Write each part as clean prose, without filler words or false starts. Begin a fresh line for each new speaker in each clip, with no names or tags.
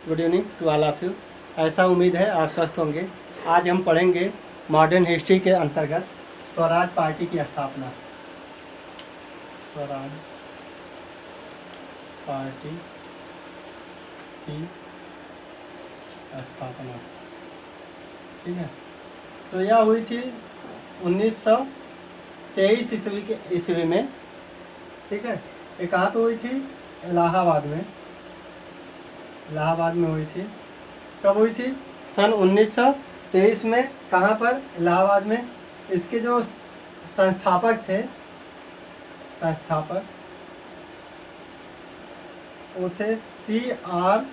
Good evening to all of you. ऐसा उम्मीद है आप स्वस्थ होंगे। आज हम पढ़ेंगे मॉडर्न हिस्ट्री के अंतर्गत स्वराज पार्टी की स्थापना। स्वराज पार्टी की स्थापना, ठीक है। तो यह हुई थी 1923 ईस्वी में, ठीक है। ये कहाँ पे हुई थी? इलाहाबाद में। इलाहाबाद में हुई थी। कब हुई थी? सन 1923 में। कहाँ पर? इलाहाबाद में। इसके जो संस्थापक थे, वो थे C.R.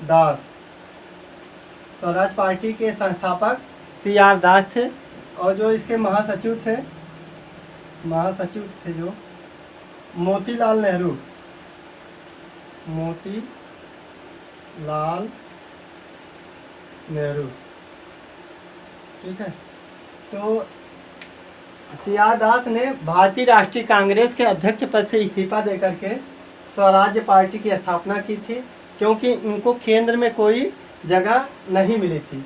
दास। स्वराज पार्टी के संस्थापक C.R. दास थे। और जो इसके महासचिव थे जो मोतीलाल नेहरू। ठीक है। तो C.R. दास ने भारतीय राष्ट्रीय कांग्रेस के अध्यक्ष पद से इस्तीफा देकर के स्वराज्य पार्टी की स्थापना की थी, क्योंकि इनको केंद्र में कोई जगह नहीं मिली थी।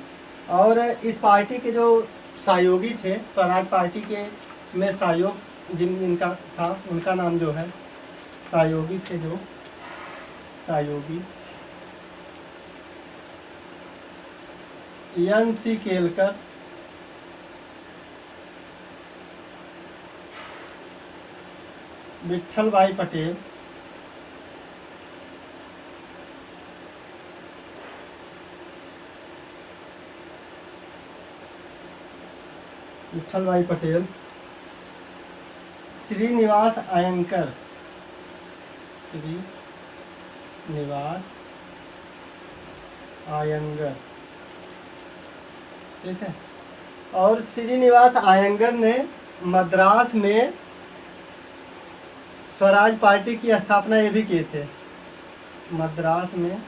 और इस पार्टी के जो सहयोगी थे, स्वराज पार्टी के में सहयोग इनका था, उनका नाम जो है सहयोगी थे, जो सहयोगी N.C. केलकर, विट्ठल भाई पटेल, श्रीनिवास अयंकर, ठीक है। और श्रीनिवास अयंगर ने मद्रास में स्वराज पार्टी की स्थापना ये भी किए थे। मद्रास में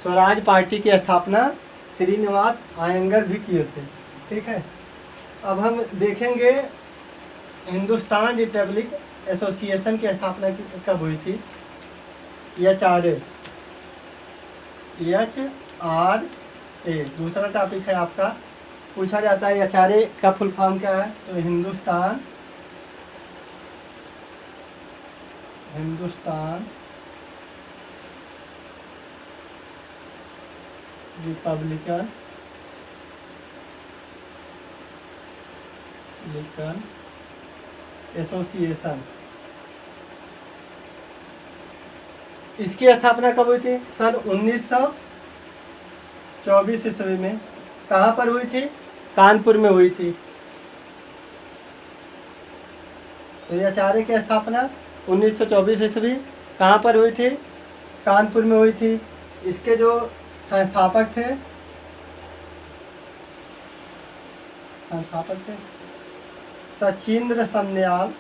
स्वराज पार्टी की स्थापना श्रीनिवास अयंगर भी किए थे, ठीक है। अब हम देखेंगे हिंदुस्तान रिपब्लिक एसोसिएशन की स्थापना कब हुई थी। HRA दूसरा टॉपिक है आपका। पूछा जाता है HRA का फुल फॉर्म क्या है? तो हिंदुस्तान रिपब्लिकन एसोसिएशन। इसकी स्थापना कब हुई थी? सन 1924 ईस्वी में। कहाँ पर हुई थी? कानपुर में हुई थी। तो यह HRA की स्थापना 1924 ईस्वी कहाँ पर हुई थी? कानपुर में हुई थी। इसके जो संस्थापक थे सचिंद्र सन्याल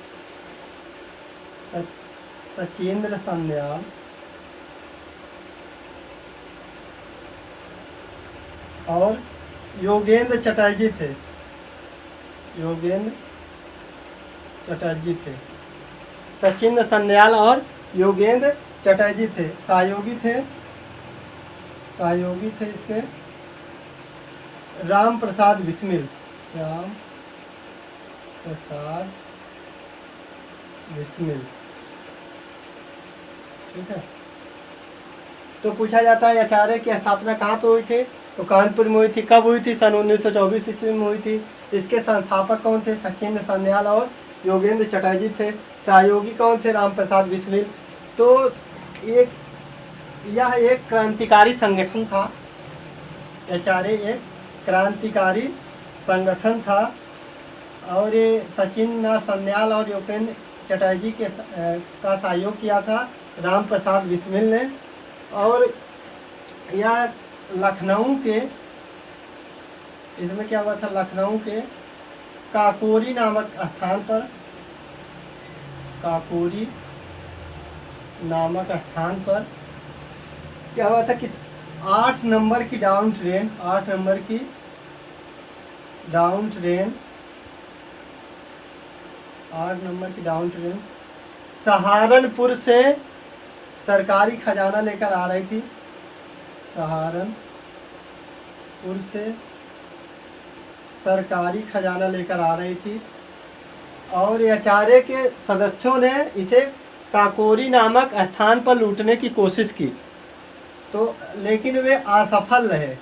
और योगेंद्र चटर्जी थे। सचिंद्र सन्याल और योगेंद्र चटर्जी थे। सहयोगी थे इसके राम प्रसाद बिस्मिल, ठीक है। तो पूछा जाता है HRA की स्थापना कहाँ पे हुई थी? तो कानपुर में हुई थी। कब हुई थी? सन 1924 ईस्वी में हुई थी। इसके संस्थापक कौन थे? सचिंद्र सन्याल और योगेंद्र चटर्जी थे। सहयोगी कौन थे? राम प्रसाद बिस्मिल। तो यह एक क्रांतिकारी संगठन था। HRA एक क्रांतिकारी संगठन था। और ये सचिंद्र सन्याल और योगेंद्र चटर्जी का सहयोग किया था राम प्रसाद बिस्मिल ने। और यह लखनऊ के, इसमें क्या हुआ था? लखनऊ के काकोरी नामक स्थान पर क्या हुआ था कि 8 नंबर की डाउन ट्रेन सहारनपुर से सरकारी खजाना लेकर आ रही थी सहारनपुर से सरकारी खजाना लेकर आ रही थी और आचार्य के सदस्यों ने इसे काकोरी नामक स्थान पर लूटने की कोशिश की, तो लेकिन वे असफल रहे।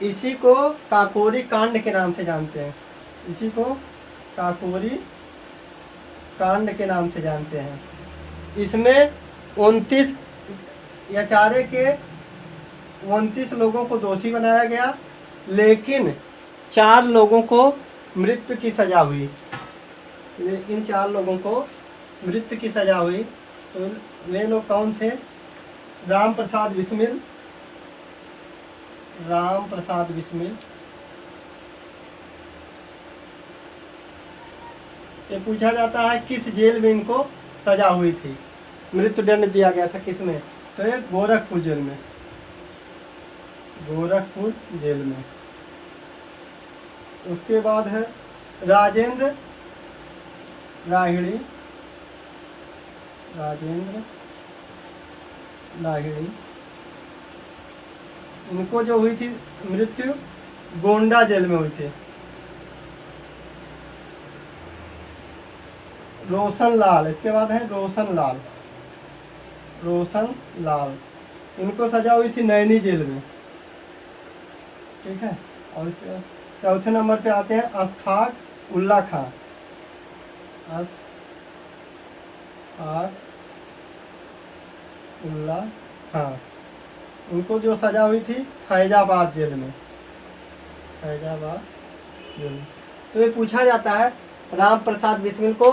इसी को काकोरी कांड के नाम से जानते हैं, इसी को काकोरी कांड के नाम से जानते हैं। इसमें 29 आचार्य के 29 लोगों को दोषी बनाया गया, लेकिन 4 लोगों को मृत्यु की सजा हुई। इन 4 लोगों को मृत्यु की सजा हुई। तो वे लोग कौन थे? राम प्रसाद बिस्मिल, राम प्रसाद बिस्मिल। ये पूछा जाता है किस जेल में इनको सजा हुई थी, मृत्युदंड दिया गया था किसमें? तो ये गोरखपुर जेल में, गोरखपुर जेल में। उसके बाद है राजेंद्र लाहिड़ी, राजेंद्र लाहिड़ी। इनको जो हुई थी मृत्यु गोंडा जेल में हुई थी। रोशन लाल, इसके बाद है रोशन लाल, रोशन लाल। इनको सजा हुई थी नैनी जेल में, ठीक है। और इसके बाद चौथे नंबर पे आते हैं अशफाक उल्ला खां, अशफाक उल्ला खां। उनको जो सजा हुई थी फैजाबाद जेल में, फैजाबाद जेल में। तो ये पूछा जाता है राम प्रसाद बिस्मिल को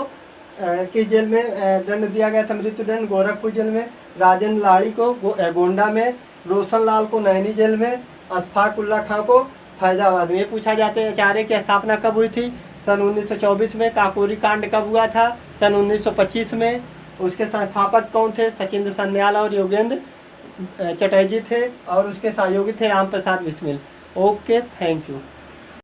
किस जेल में दंड दिया गया था? मृत्युदंड गोरखपुर जेल में। राजेंद्र लाड़ी को गोंडा में, रोशन लाल को नैनी जेल में, अशफाक उल्ला खां को फैजाबाद में। ये पूछा जाता है आचार्य की स्थापना कब हुई थी? सन 1924 में। काकोरी कांड कब हुआ था? सन 1925 में। उसके संस्थापक कौन थे? सचिंद्र सन्याल और योगेंद्र चटर्जी थे, और उसके सहयोगी थे Ram Prasad Bismil. Okay, thank you.